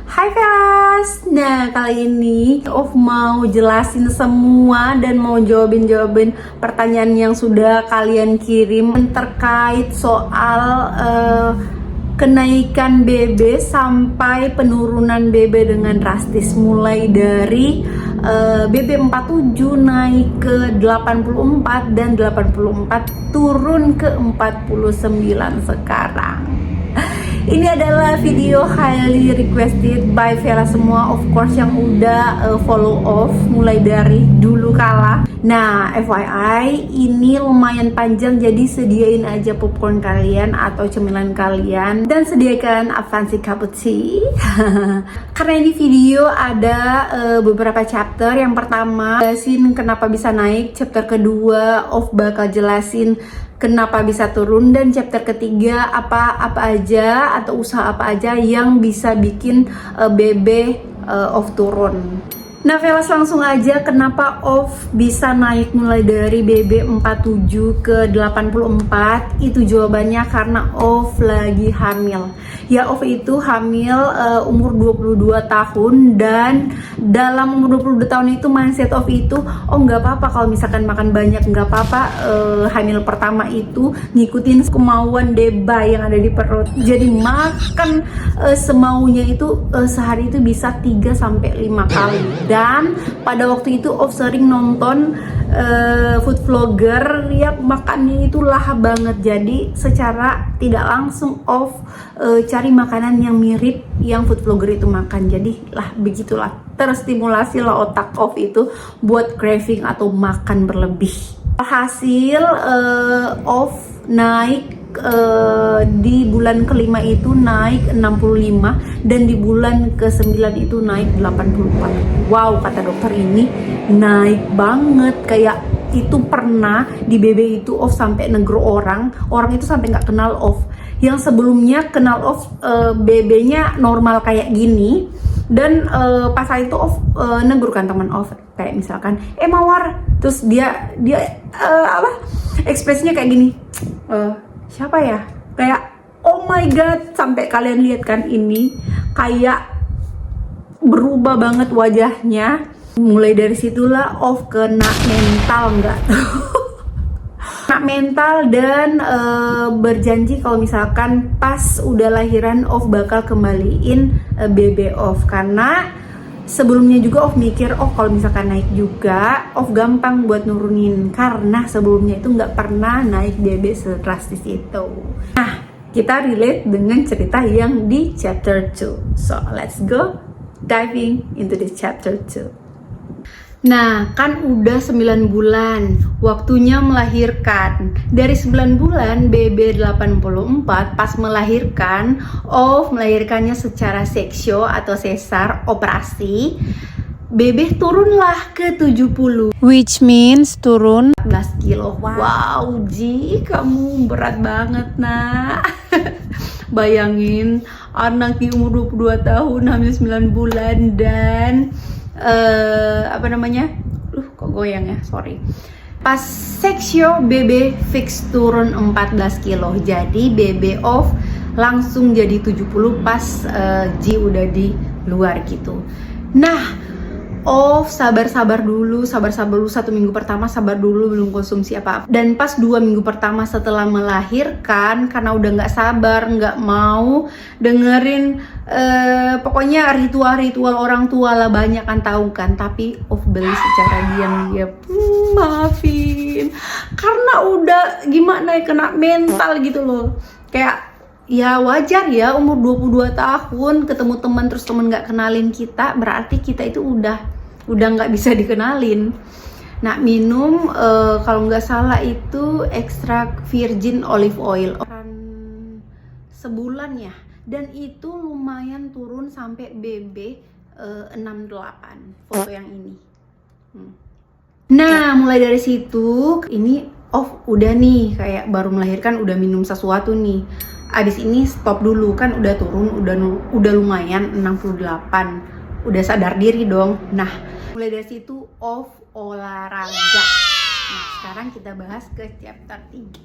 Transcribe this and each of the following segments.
Hai Velas. Nah, kali ini mau jelasin semua dan mau jawabin pertanyaan yang sudah kalian kirim terkait soal kenaikan BB sampai penurunan BB dengan drastis, mulai dari BB 47 naik ke 84 dan 84 turun ke 49 sekarang. Ini adalah video highly requested by Vela semua, of course, yang udah follow off mulai dari dulu kala. Nah, FYI, ini lumayan panjang, jadi sediain aja popcorn kalian atau cemilan kalian dan sediakan Avanti Cappuccino. Karena di video ada beberapa chapter. Yang pertama, jelasin kenapa bisa naik. Chapter kedua, bakal jelasin kenapa bisa turun, dan chapter ketiga apa aja atau usaha apa aja yang bisa bikin BB turun. Nah, Velas langsung aja, kenapa bisa naik mulai dari BB 47 ke 84? Itu jawabannya karena lagi hamil. Ya, itu hamil umur 22 tahun, dan dalam umur 22 tahun itu mindset itu, nggak apa-apa kalau misalkan makan banyak, nggak apa-apa. Hamil pertama itu ngikutin kemauan Deba yang ada di perut. Jadi makan semaunya itu sehari itu bisa 3-5 kali. Dan pada waktu itu sering nonton food vlogger yang makannya itu lahap banget. Jadi secara tidak langsung cari makanan yang mirip yang food vlogger itu makan. Jadi begitulah, terstimulasi lah otak itu buat craving atau makan berlebih. Hasil naik di bulan kelima itu naik 65, dan di bulan ke-9 itu naik 84. Wow, kata dokter, ini naik banget. Kayak itu pernah di BB itu sampai negro orang itu sampai nggak kenal yang sebelumnya kenal BB-nya normal kayak gini. Dan pas itu negur kan teman kayak misalkan Mawar, terus dia ekspresinya kayak gini, siapa ya, kayak oh my god, sampai kalian lihat kan, ini kayak berubah banget wajahnya. Mulai dari situlah kena mental, nggak kena mental, dan berjanji kalau misalkan pas udah lahiran bakal kembaliin BB karena sebelumnya juga mikir kalau misalkan naik juga gampang buat nurunin, karena sebelumnya itu nggak pernah naik BB sedrastis itu. Nah, kita relate dengan cerita yang di chapter 2. So let's go diving into the chapter 2. Nah, kan udah 9 bulan waktunya melahirkan. Dari 9 bulan BB 84 pas melahirkan, melahirkannya secara seksio atau sesar operasi, BB turunlah ke 70, which means turun 14 kilo. Wow, Ji, kamu berat banget, nak. Bayangin anak di umur 22 tahun hamil 9 bulan dan kok goyang ya, sorry. Pas seksio BB fix turun 14 kilo. Jadi BB langsung jadi 70 pas Ji udah di luar gitu. Nah, sabar dulu 1 minggu pertama, sabar dulu, belum konsumsi apa-apa. Dan pas 2 minggu pertama setelah melahirkan, karena udah nggak sabar, nggak mau dengerin pokoknya ritual orang tua lah, banyak kan, tahu kan. Tapi beli secara diam-diam, maafin, karena udah gimana ya, kena mental gitu loh. Kayak ya wajar ya, umur 22 tahun ketemu teman, terus teman nggak kenalin kita, berarti kita itu udah nggak bisa dikenalin. Nah, minum kalau nggak salah itu ekstrak virgin olive oil sebulan ya, dan itu lumayan turun sampai BB 68, foto yang ini. Nah, mulai dari situ ini udah nih, kayak baru melahirkan udah minum sesuatu nih. Abis ini stop dulu, kan udah turun, udah lumayan 68, udah sadar diri dong. Nah, mulai dari situ olahraga. Nah, sekarang kita bahas ke chapter 3.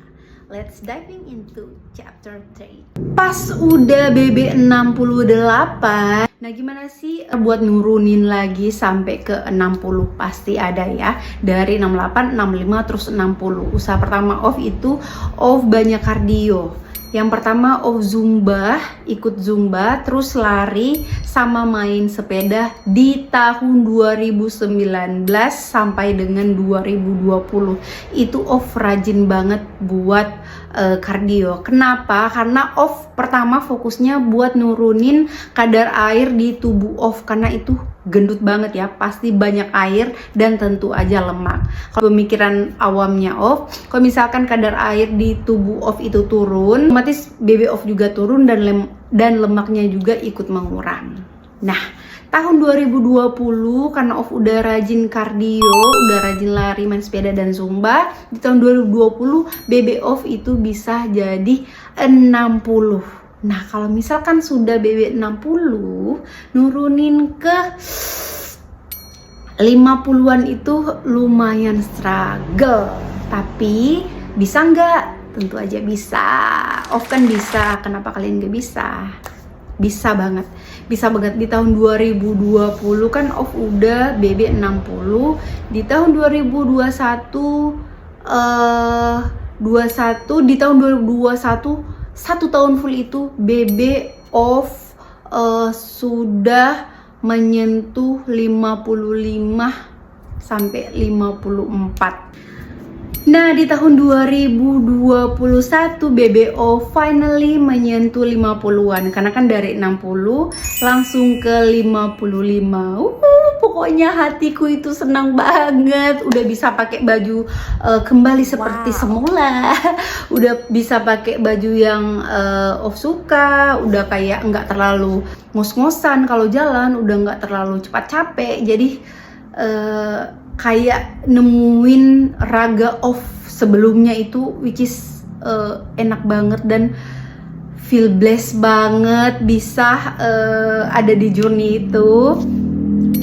Let's diving into chapter 3. Pas udah BB 68, Nah, gimana sih buat nurunin lagi sampai ke 60? Pasti ada ya. Dari 68, 65 terus 60. Usaha pertama off itu off banyak kardio. Yang pertama off Zumba, ikut Zumba, terus lari sama main sepeda di tahun 2019 sampai dengan 2020. Itu off rajin banget buat kardio. Kenapa? Karena off pertama fokusnya buat nurunin kadar air di tubuh off, karena itu gendut banget ya, pasti banyak air dan tentu aja lemak. Kalau pemikiran awamnya off, kalau misalkan kadar air di tubuh off itu turun, otomatis BB off juga turun dan lemaknya juga ikut mengurang. Nah, tahun 2020 karena off udah rajin kardio, udah rajin lari, main sepeda dan zumba, di tahun 2020 BB off itu bisa jadi 60. Nah, kalau misalkan sudah BB 60, nurunin ke 50-an itu lumayan struggle. Tapi bisa nggak? Tentu aja bisa. Off kan bisa, kenapa kalian nggak bisa? Bisa banget. Bisa banget. Di tahun 2020 kan off udah BB 60. Di tahun 2021 di tahun 2021 1 tahun full itu BB off sudah menyentuh 55 sampai 54. Nah, di tahun 2021 BB off finally menyentuh 50-an, karena kan dari 60 langsung ke 55. Pokoknya hatiku itu senang banget, udah bisa pakai baju kembali seperti semula. Udah bisa pakai baju yang off suka, udah kayak nggak terlalu ngos-ngosan kalau jalan, udah nggak terlalu cepat capek. Jadi kayak nemuin raga off sebelumnya itu, which is enak banget dan feel blessed banget bisa ada di journey itu.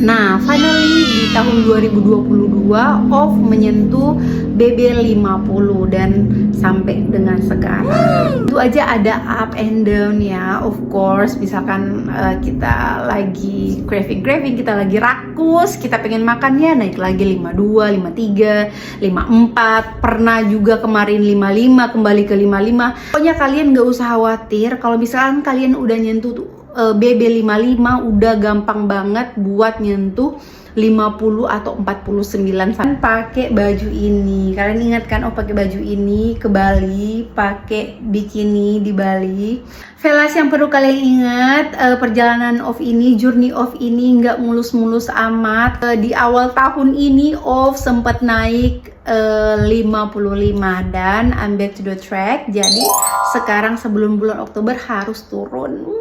Nah, finally di tahun 2022 off menyentuh BB 50 dan sampai dengan sekarang. Itu aja ada up and down ya, of course. Misalkan kita lagi craving, kita lagi rakus, kita pengen makannya naik lagi 52, 53, 54. Pernah juga kemarin 55 kembali ke 55. Pokoknya kalian gak usah khawatir kalau misalkan kalian udah nyentuh BB 55, udah gampang banget buat nyentuh 50 atau 49. Kan pakai baju ini. Kalian ingat kan, pakai baju ini ke Bali, pakai bikini di Bali. Velas yang perlu kalian ingat, perjalanan off ini, journey off ini nggak mulus-mulus amat. Di awal tahun ini off sempat naik 55 dan I'm back to the track. Jadi sekarang sebelum bulan Oktober harus turun.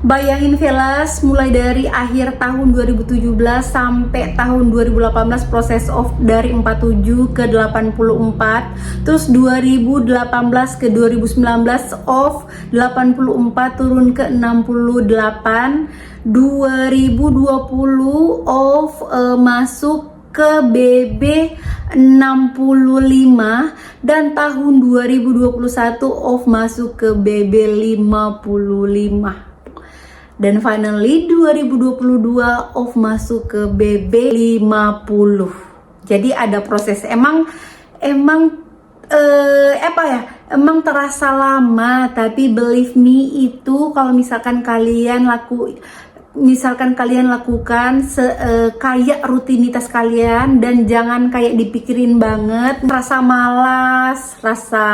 Bayangin Velas mulai dari akhir tahun 2017 sampai tahun 2018 proses off dari 47 ke 84, terus 2018 ke 2019 off 84 turun ke 68, 2020 off masuk ke BB 65 dan tahun 2021 off masuk ke BB 55. Dan finally 2022 off masuk ke BB 50. Jadi ada proses, emang terasa lama, tapi believe me itu kalau misalkan kalian lakukan kayak rutinitas kalian dan jangan kayak dipikirin banget, rasa malas, rasa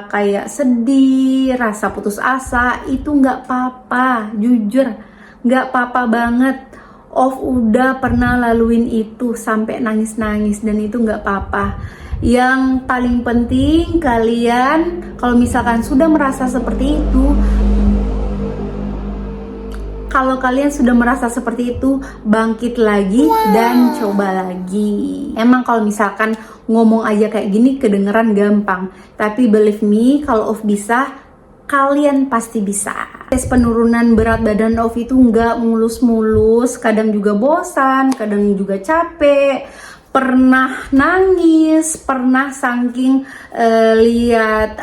kayak sedih, rasa putus asa, itu nggak apa-apa, jujur nggak apa-apa banget. Off udah pernah laluin itu sampai nangis-nangis dan itu nggak apa-apa. Yang paling penting kalian kalau misalkan sudah merasa seperti itu, bangkit lagi dan coba lagi. Emang kalau misalkan ngomong aja kayak gini kedengeran gampang, tapi believe me, kalau off bisa, kalian pasti bisa. Tes penurunan berat badan off itu nggak mulus-mulus, kadang juga bosan, kadang juga capek, pernah nangis, pernah saking lihat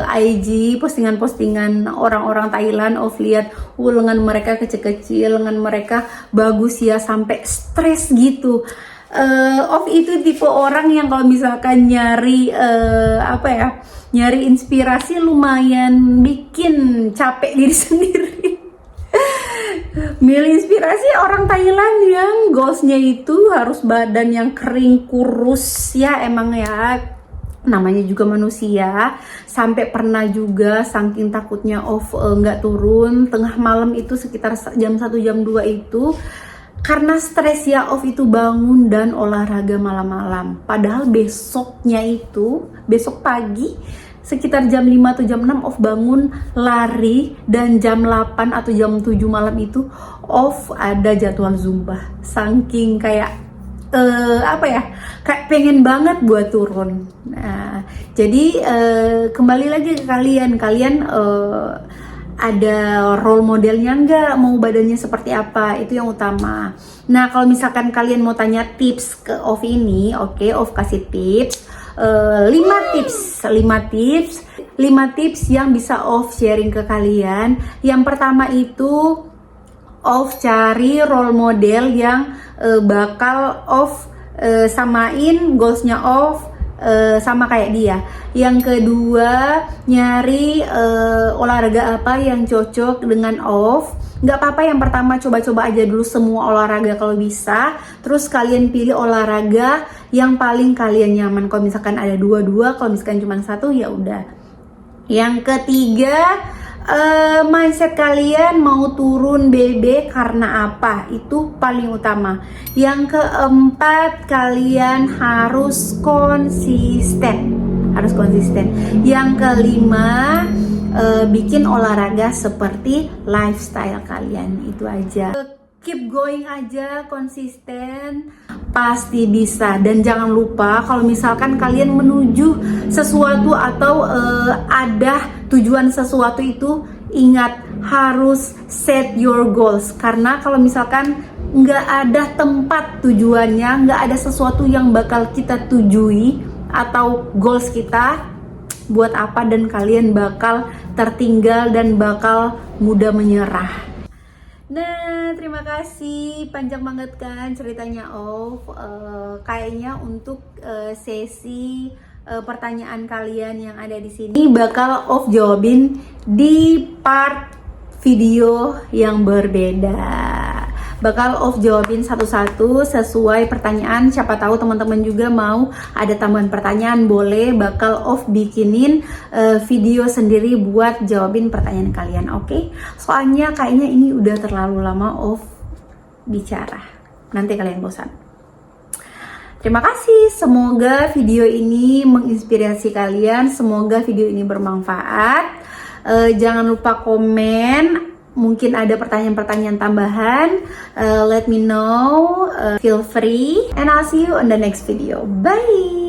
IG postingan-postingan orang-orang Thailand, lihat lengan mereka kecil-kecil, lengan mereka bagus ya, sampai stres gitu. Itu tipe orang yang kalau misalkan nyari nyari inspirasi lumayan bikin capek diri sendiri. Milih inspirasi orang Thailand yang goalsnya itu harus badan yang kering kurus ya, emang ya namanya juga manusia. Sampai pernah juga saking takutnya nggak turun tengah malam itu sekitar jam 1 jam 2 itu karena stres ya, itu bangun dan olahraga malam-malam. Padahal besoknya itu besok pagi sekitar jam 5 atau jam 6 bangun lari, dan jam 8 atau jam 7 malam itu ada jadwal zumba. Saking kayak kayak pengen banget buat turun. Nah, jadi kembali lagi ke kalian ada role modelnya nggak, mau badannya seperti apa, itu yang utama. Nah, kalau misalkan kalian mau tanya tips ke ini, oke, kasih tips 5 tips yang bisa sharing ke kalian. Yang pertama itu cari role model yang bakal samain goalsnya sama kayak dia. Yang kedua, nyari olahraga apa yang cocok dengan nggak apa-apa, yang pertama coba-coba aja dulu semua olahraga kalau bisa, terus kalian pilih olahraga yang paling kalian nyaman. Kalau misalkan ada dua-dua, kalau misalkan cuma satu ya udah. Yang ketiga, mindset kalian mau turun BB karena apa, itu paling utama. Yang keempat, kalian harus konsisten. Yang kelima, bikin olahraga seperti lifestyle kalian. Itu aja, keep going aja, konsisten, pasti bisa. Dan jangan lupa kalau misalkan kalian menuju sesuatu atau ada tujuan sesuatu itu, ingat harus set your goals. Karena kalau misalkan nggak ada tempat tujuannya, nggak ada sesuatu yang bakal kita tujui atau goals kita, buat apa, dan kalian bakal tertinggal dan bakal mudah menyerah. Nah, terima kasih, panjang banget kan ceritanya kayaknya untuk sesi pertanyaan kalian yang ada di sini bakal jawabin di part video yang berbeda. Bakal jawabin satu-satu sesuai pertanyaan. Siapa tahu teman-teman juga mau ada tambahan pertanyaan, boleh bakal bikinin video sendiri buat jawabin pertanyaan kalian, oke? Soalnya kayaknya ini udah terlalu lama bicara, nanti kalian bosan. Terima kasih, semoga video ini menginspirasi kalian, semoga video ini bermanfaat. Jangan lupa komen. Mungkin ada pertanyaan-pertanyaan tambahan, let me know, feel free, and I'll see you on the next video. Bye!